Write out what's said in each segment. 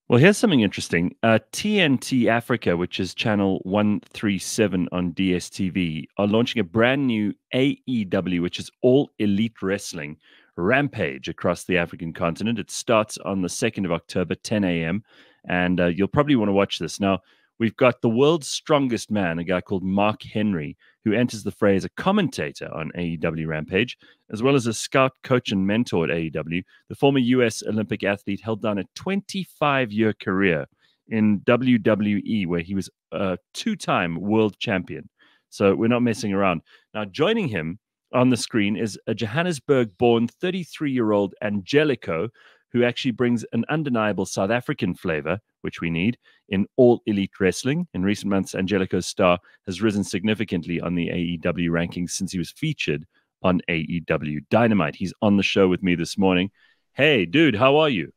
Well, here's something interesting. TNT Africa, which is channel 137 on DStv, are launching a brand new AEW, which is All Elite Wrestling Rampage across the African continent. It starts on the 2nd of October, 10 a.m., and you'll probably want to watch this. Now, we've got the world's strongest man, a guy called Mark Henry, who enters the fray as a commentator on AEW Rampage, as well as a scout, coach, and mentor at AEW. The former U.S. Olympic athlete held down a 25-year career in WWE, where he was a two-time world champion. So we're not messing around. Now, joining him on the screen is a Johannesburg-born 33-year-old Angelico, who actually brings an undeniable South African flavor, which we need, in All Elite Wrestling. In recent months, Angelico's star has risen significantly on the AEW rankings since he was featured on AEW Dynamite. He's on the show with me this morning. Hey, dude, how are you?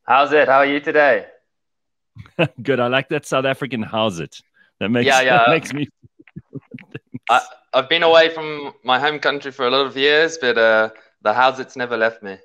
How's it? How are you today? Good. I like that South African how's it. That makes me... I've been away from my home country for a lot of years, but the how's it's never left me.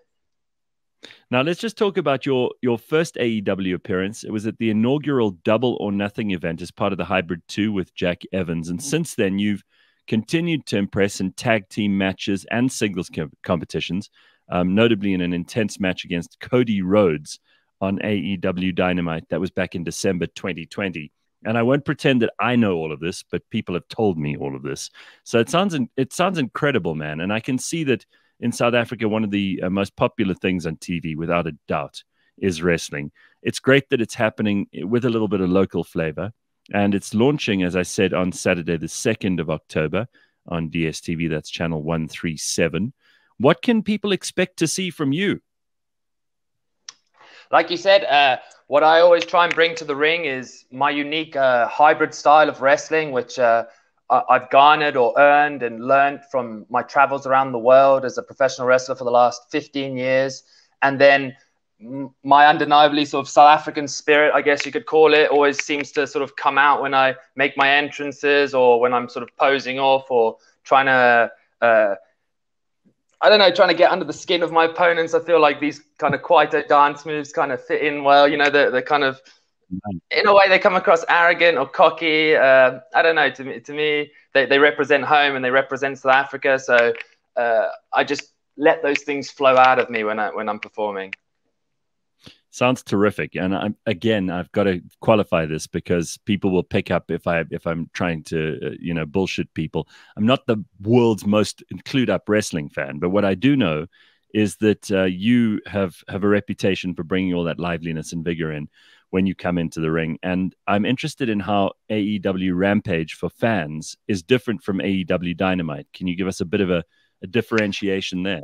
Now, let's just talk about your first AEW appearance. It was at the inaugural Double or Nothing event as part of the Hybrid 2 with Jack Evans. And since then, you've continued to impress in tag team matches and singles competitions, notably in an intense match against Cody Rhodes on AEW Dynamite. That was back in December 2020. And I won't pretend that I know all of this, but people have told me all of this. So it sounds incredible, man. And I can see that in South Africa, one of the most popular things on TV, without a doubt, is wrestling. It's great that it's happening with a little bit of local flavor. And it's launching, as I said, on Saturday, the 2nd of October on DStv. That's channel 137. What can people expect to see from you? Like you said, what I always try and bring to the ring is my unique hybrid style of wrestling, which I've garnered or earned and learned from my travels around the world as a professional wrestler for the last 15 years. And then my undeniably sort of South African spirit, I guess you could call it, always seems to sort of come out when I make my entrances or when I'm sort of posing off or trying to, trying to get under the skin of my opponents. I feel like these kind of quieter dance moves kind of fit in well. You know, they're kind of, in a way, they come across arrogant or cocky. I don't know. To me, they represent home and they represent South Africa. So I just let those things flow out of me when I'm performing. Sounds terrific. And I've got to qualify this because people will pick up if I'm trying to bullshit people. I'm not the world's most clued up wrestling fan, but what I do know is that you have a reputation for bringing all that liveliness and vigor in when you come into the ring. And I'm interested in how AEW Rampage for fans is different from AEW Dynamite. Can you give us a bit of a differentiation there?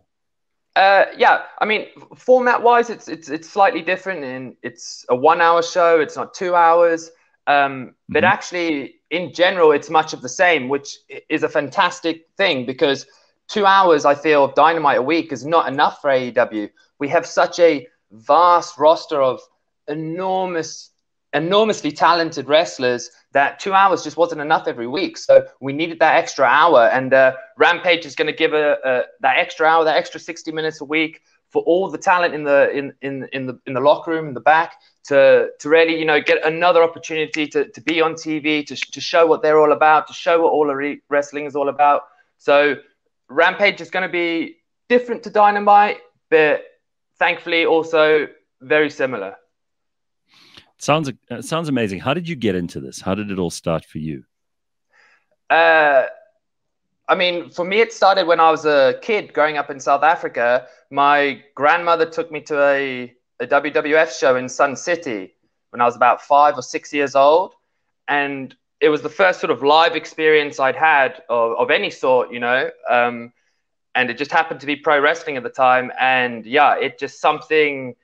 Yeah, I mean, format-wise, it's slightly different. And it's a 1-hour show. It's not 2 hours. But actually, in general, it's much of the same, which is a fantastic thing because 2 hours, I feel, of Dynamite a week is not enough for AEW. We have such a vast roster of enormously talented wrestlers that 2 hours just wasn't enough every week. So we needed that extra hour, and Rampage is going to give that extra hour, that extra 60 minutes a week for all the talent in the locker room in the back to really get another opportunity to be on TV, to show what they're all about, to show what All Elite Wrestling is all about. So Rampage is going to be different to Dynamite, but thankfully also very similar. Sounds amazing. How did you get into this? How did it all start for you? I mean, for me, it started when I was a kid growing up in South Africa. My grandmother took me to a WWF show in Sun City when I was about 5 or 6 years old. And it was the first sort of live experience I'd had of any sort, and it just happened to be pro wrestling at the time. And yeah, it just something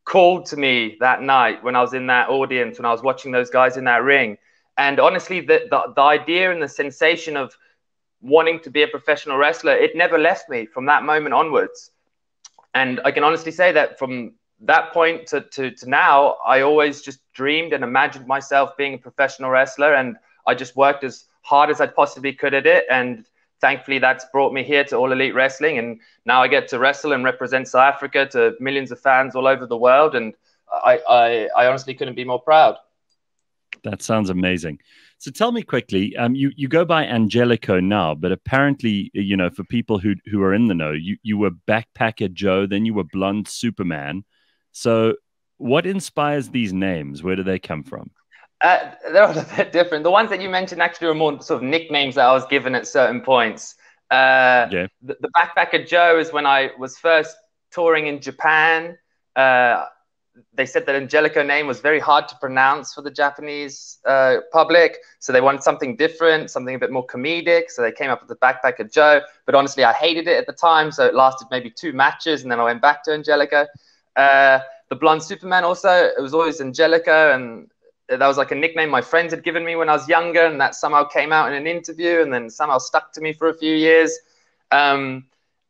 called to me that night when I was in that audience, when I was watching those guys in that ring. And honestly, the idea and the sensation of wanting to be a professional wrestler, it never left me from that moment onwards. And I can honestly say that from that point to now, I always just dreamed and imagined myself being a professional wrestler. And I just worked as hard as I possibly could at it. And thankfully, that's brought me here to All Elite Wrestling. And now I get to wrestle and represent South Africa to millions of fans all over the world. And I honestly couldn't be more proud. That sounds amazing. So tell me quickly, you go by Angelico now, but apparently, you know, for people who are in the know, you were Backpacker Joe, then you were Blonde Superman. So what inspires these names? Where do they come from? They're all a bit different. The ones that you mentioned actually are more sort of nicknames that I was given at certain points. Yeah. The Backpacker Joe is when I was first touring in Japan. They said that Angelico name was very hard to pronounce for the Japanese public. So they wanted something different, something a bit more comedic. So they came up with the Backpacker Joe. But honestly, I hated it at the time. So it lasted maybe 2 matches. And then I went back to Angelico. The Blonde Superman also, it was always Angelico. And that was like a nickname my friends had given me when I was younger. And that somehow came out in an interview and then somehow stuck to me for a few years. And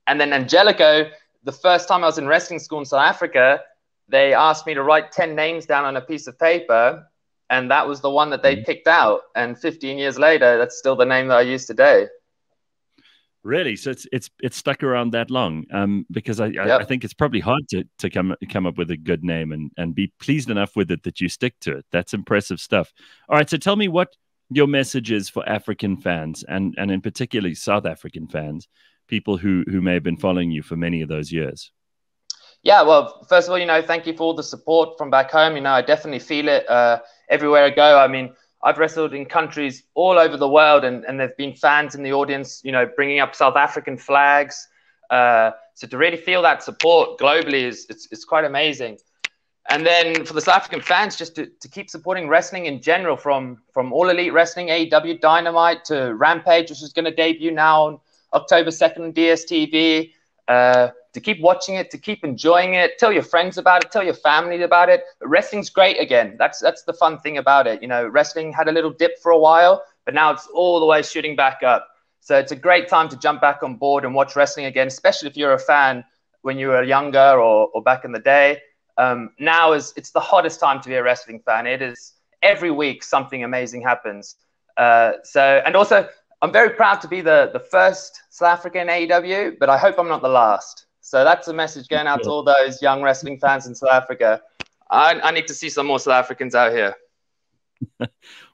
then Angelico, the first time I was in wrestling school in South Africa, they asked me to write 10 names down on a piece of paper, and that was the one that they picked out. And 15 years later, that's still the name that I use today. Really? So it's stuck around that long? Because I think it's probably hard to come up with a good name and be pleased enough with it that you stick to it. That's impressive stuff. All right, so tell me what your message is for African fans, and in particular South African fans, people who may have been following you for many of those years. Yeah, well, first of all, you know, thank you for all the support from back home. You know, I definitely feel it everywhere I go. I mean, I've wrestled in countries all over the world, and there've been fans in the audience, you know, bringing up South African flags. So to really feel that support globally is quite amazing. And then for the South African fans, just to keep supporting wrestling in general, from All Elite Wrestling, AEW Dynamite, to Rampage, which is going to debut now on October 2nd on DStv. To keep watching it, to keep enjoying it, tell your friends about it, tell your family about it. Wrestling's great again. That's the fun thing about it. You know, wrestling had a little dip for a while, but now it's all the way shooting back up. So it's a great time to jump back on board and watch wrestling again, especially if you're a fan when you were younger or back in the day. Now it's the hottest time to be a wrestling fan. It is every week something amazing happens. And also, I'm very proud to be the first South African AEW, but I hope I'm not the last. So that's a message going out to all those young wrestling fans in South Africa. I need to see some more South Africans out here.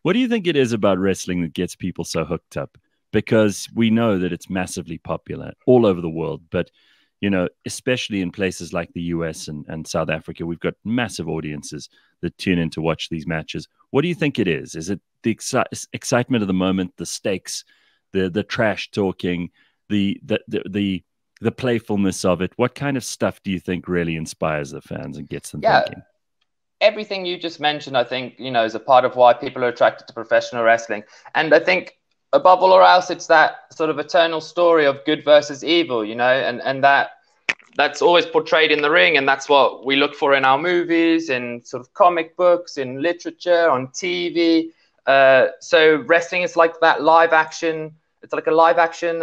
What do you think it is about wrestling that gets people so hooked up? Because we know that it's massively popular all over the world, but you know, especially in places like the US and South Africa, we've got massive audiences that tune in to watch these matches. What do you think it is? Is it the excitement of the moment, the stakes, the trash talking, the playfulness of it? What kind of stuff do you think really inspires the fans and gets them thinking? Everything you just mentioned, I think, you know, is a part of why people are attracted to professional wrestling. And I think above all else, it's that sort of eternal story of good versus evil, you know, and that's always portrayed in the ring. And that's what we look for in our movies, in sort of comic books, in literature, on TV. So wrestling is like that live action. It's like a live action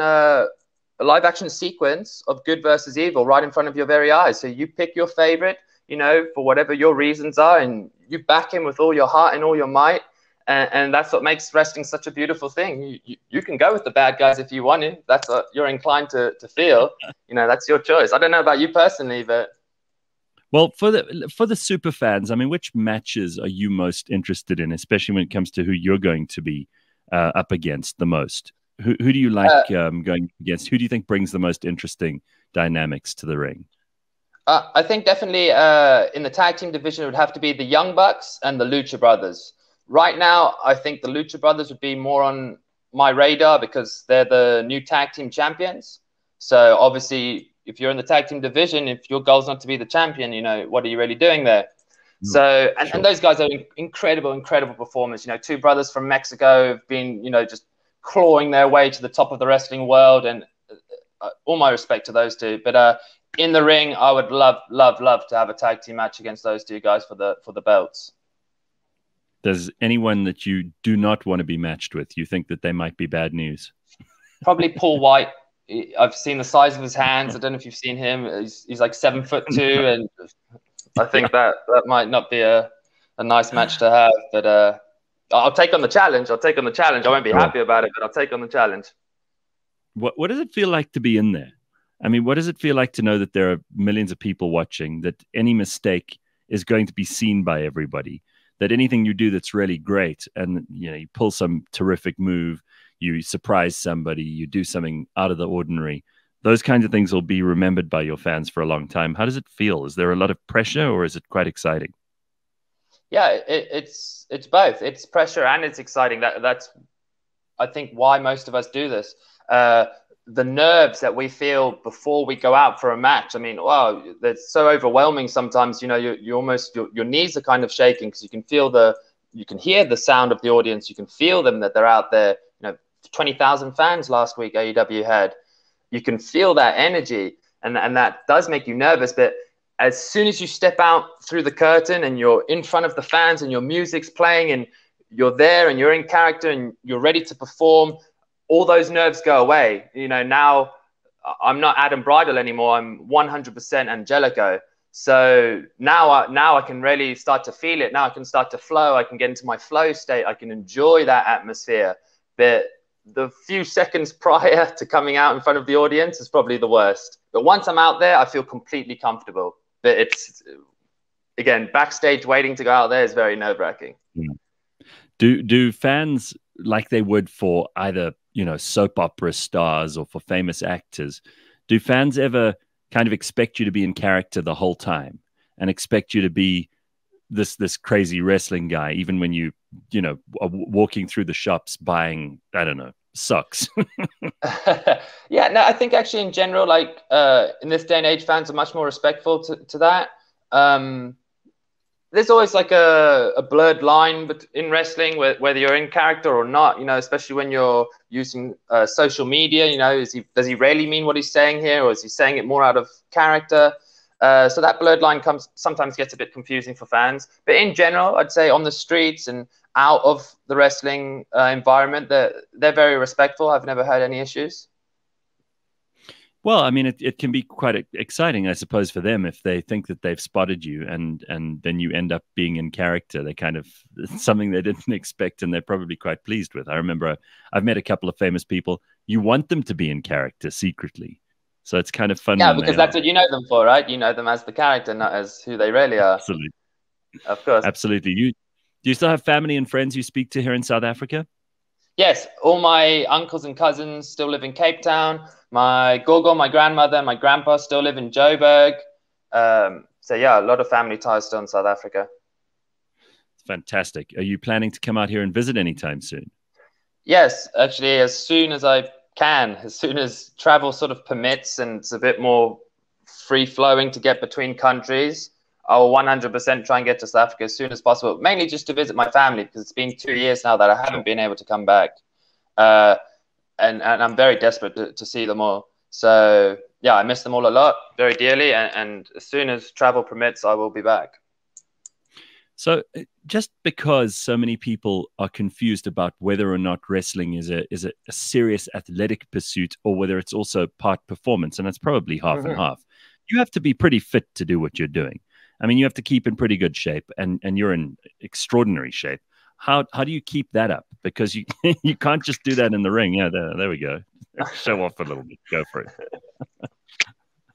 sequence of good versus evil right in front of your very eyes. So you pick your favorite, you know, for whatever your reasons are, and you back him with all your heart and all your might. And that's what makes wrestling such a beautiful thing. You can go with the bad guys if you want to. That's what you're inclined to feel. You know, that's your choice. I don't know about you personally, but well, for the super fans, I mean, which matches are you most interested in, especially when it comes to who you're going to be up against the most? Who do you like going against? Who do you think brings the most interesting dynamics to the ring? I think definitely in the tag team division, it would have to be the Young Bucks and the Lucha Brothers. Right now, I think the Lucha Brothers would be more on my radar because they're the new tag team champions. So obviously, if you're in the tag team division, if your goal's not to be the champion, you know, what are you really doing there? So, and those guys are incredible performers. You know, 2 brothers from Mexico have been, you know, just clawing their way to the top of the wrestling world, and all my respect to those 2. But in the ring, I would love to have a tag team match against those 2 guys for the belts. There's anyone that you do not want to be matched with? You think that they might be bad news? Probably Paul White. I've seen the size of his hands. I don't know if you've seen him. He's like 7'2", and I think that might not be a nice match to have. But I'll take on the challenge. I won't be happy about it, but I'll take on the challenge. What does it feel like to be in there? I mean, what does it feel like to know that there are millions of people watching, that any mistake is going to be seen by everybody. That anything you do that's really great, and you pull some terrific move, you surprise somebody, you do something out of the ordinary, those kinds of things will be remembered by your fans for a long time. How does it feel? Is there a lot of pressure, or is it quite exciting? Yeah, it's both. It's pressure and it's exciting. That's, I think, why most of us do this. The nerves that we feel before we go out for a match. I mean, wow, that's so overwhelming sometimes. You almost, your knees are kind of shaking because you can hear the sound of the audience. You can feel them, that they're out there. 20,000 fans last week AEW had. You can feel that energy, and that does make you nervous. But as soon as you step out through the curtain and you're in front of the fans and your music's playing and you're there and you're in character and you're ready to perform, all those nerves go away. Now I'm not Adam Bridle anymore. I'm 100% Angelico. So now I can really start to feel it. Now I can start to flow. I can get into my flow state. I can enjoy that atmosphere. But the few seconds prior to coming out in front of the audience is probably the worst. But once I'm out there, I feel completely comfortable. But it's, again, backstage waiting to go out there is very nerve-wracking. Do fans, like they would for either soap opera stars or for famous actors, do fans ever kind of expect you to be in character the whole time and expect you to be this crazy wrestling guy, even when you are walking through the shops buying, I don't know, socks? Yeah, no, I think actually in general, like in this day and age, fans are much more respectful to that. There's always like a blurred line in wrestling, whether you're in character or not, especially when you're using social media. Does he really mean what he's saying here, or is he saying it more out of character? So that blurred line sometimes gets a bit confusing for fans. But in general, I'd say on the streets and out of the wrestling environment, they're very respectful. I've never had any issues. Well, I mean, it can be quite exciting, I suppose, for them if they think that they've spotted you and then you end up being in character. They kind of, something they didn't expect, and they're probably quite pleased with. I remember I've met a couple of famous people. You want them to be in character secretly. So it's kind of fun. Yeah, because that's what you know them for, right? You know them as the character, not as who they really are. Absolutely. Of course. Absolutely. Do you still have family and friends you speak to here in South Africa? Yes, all my uncles and cousins still live in Cape Town. My gogo, my grandmother, and my grandpa still live in Joburg. So yeah, a lot of family ties still in South Africa. Fantastic. Are you planning to come out here and visit anytime soon? Yes, actually, as soon as I can, as soon as travel sort of permits and it's a bit more free-flowing to get between countries, I will 100% try and get to South Africa as soon as possible, mainly just to visit my family, because it's been 2 years now that I haven't been able to come back. And I'm very desperate to see them all. So, yeah, I miss them all a lot, very dearly. And as soon as travel permits, I will be back. So just because so many people are confused about whether or not wrestling is a serious athletic pursuit or whether it's also part performance, and it's probably half and half, you have to be pretty fit to do what you're doing. I mean, you have to keep in pretty good shape, and you're in extraordinary shape. How do you keep that up? Because you you can't just do that in the ring. Yeah, there we go. Show off a little bit. Go for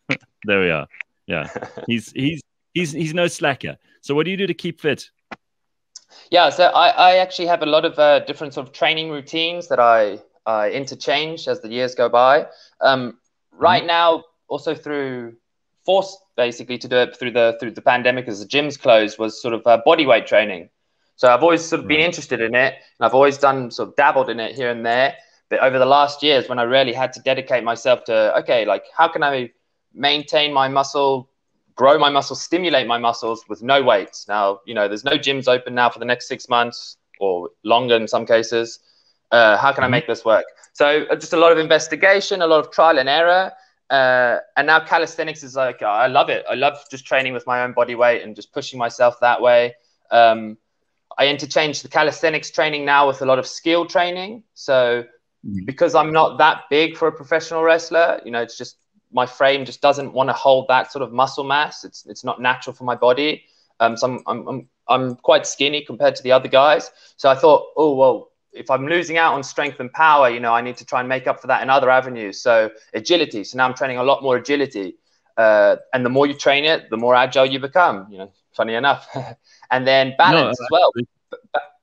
it. There we are. Yeah, he's no slacker. So what do you do to keep fit? Yeah, so I actually have a lot of different sort of training routines that I interchange as the years go by. Right now, also forced basically to do it through the pandemic as the gyms closed, was sort of body weight training. So I've always sort of been interested in it, and I've always dabbled in it here and there. But over the last years, when I really had to dedicate myself to, okay, like how can I maintain my muscle, grow my muscle, stimulate my muscles with no weights? Now, there's no gyms open now for the next 6 months or longer in some cases. How can I make this work? So just a lot of investigation, a lot of trial and error. And now calisthenics is like, I love it. I love just training with my own body weight and just pushing myself that way. I interchange the calisthenics training now with a lot of skill training. So because I'm not that big for a professional wrestler, it's just my frame just doesn't want to hold that sort of muscle mass. It's not natural for my body. So I'm quite skinny compared to the other guys. So I thought, oh, well, if I'm losing out on strength and power, I need to try and make up for that in other avenues. So agility. So now I'm training a lot more agility. And the more you train it, the more agile you become, you know, funny enough. And then balance as well.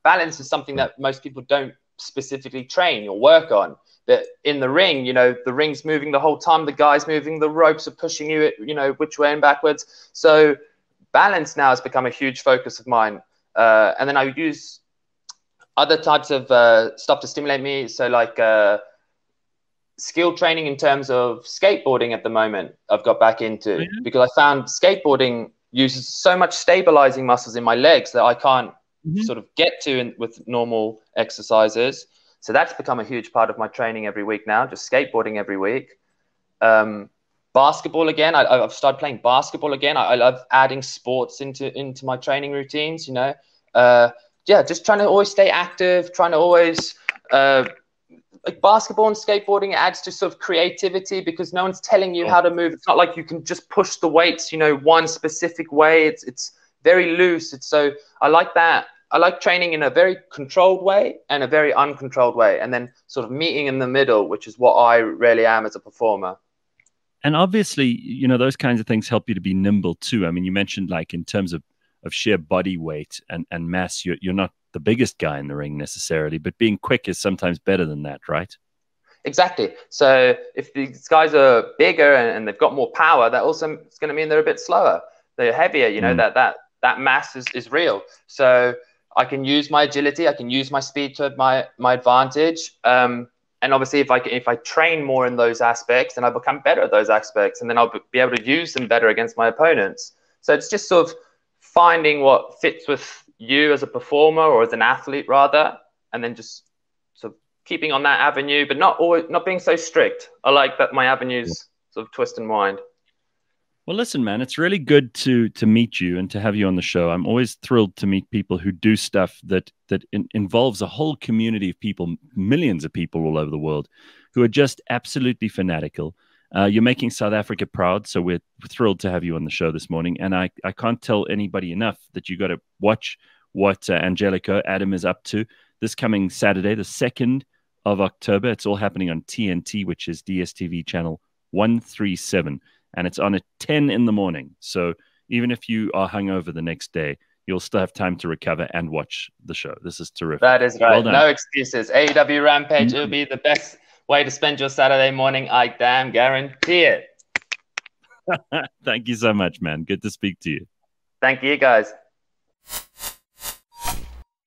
Balance is something that most people don't specifically train or work on. That in the ring, you know, the ring's moving the whole time, the guy's moving, the ropes are pushing you, you know, which way and backwards. So balance now has become a huge focus of mine. And then I use other types of stuff to stimulate me. So like skill training in terms of skateboarding at the moment, I've got back into, because I found skateboarding uses so much stabilizing muscles in my legs that I can't sort of get to with normal exercises. So that's become a huge part of my training every week now, just skateboarding every week. Basketball again. I've started playing basketball again. I love adding sports into my training routines, you know. Yeah, just trying to always stay active, trying to always like basketball and skateboarding adds to sort of creativity, because no one's telling you how to move. It's not like you can just push the weights, you know, one specific way. It's very loose. So I like that. I like training in a very controlled way and a very uncontrolled way, and then sort of meeting in the middle, which is what I really am as a performer. And obviously, you know, those kinds of things help you to be nimble too. I mean, you mentioned like in terms of sheer body weight and mass, you're not the biggest guy in the ring necessarily, but being quick is sometimes better than that, right? Exactly. So if these guys are bigger and they've got more power, that also is going to mean they're a bit slower. They're heavier, you know, that mass is real. So I can use my agility, I can use my speed to my advantage. And obviously, if I train more in those aspects, then I become better at those aspects, and then I'll be able to use them better against my opponents. So it's just sort of finding what fits with you as a performer, or as an athlete rather, and then just sort of keeping on that avenue, but not being so strict. I like that my avenues sort of twist and wind. Well, listen, man, it's really good to meet you and to have you on the show. I'm always thrilled to meet people who do stuff that involves a whole community of people, millions of people all over the world, who are just absolutely fanatical. You're making South Africa proud, so we're thrilled to have you on the show this morning. And I can't tell anybody enough that you got to watch what Angelico, Adam, is up to this coming Saturday, the 2nd of October. It's all happening on TNT, which is DStv channel 137. And it's on at 10 in the morning. So even if you are hungover the next day, you'll still have time to recover and watch the show. This is terrific. That is right. Well done. No excuses. AEW Rampage, it'll be the best way to spend your Saturday morning. I damn guarantee it. Thank you so much, man. Good to speak to you. Thank you, guys.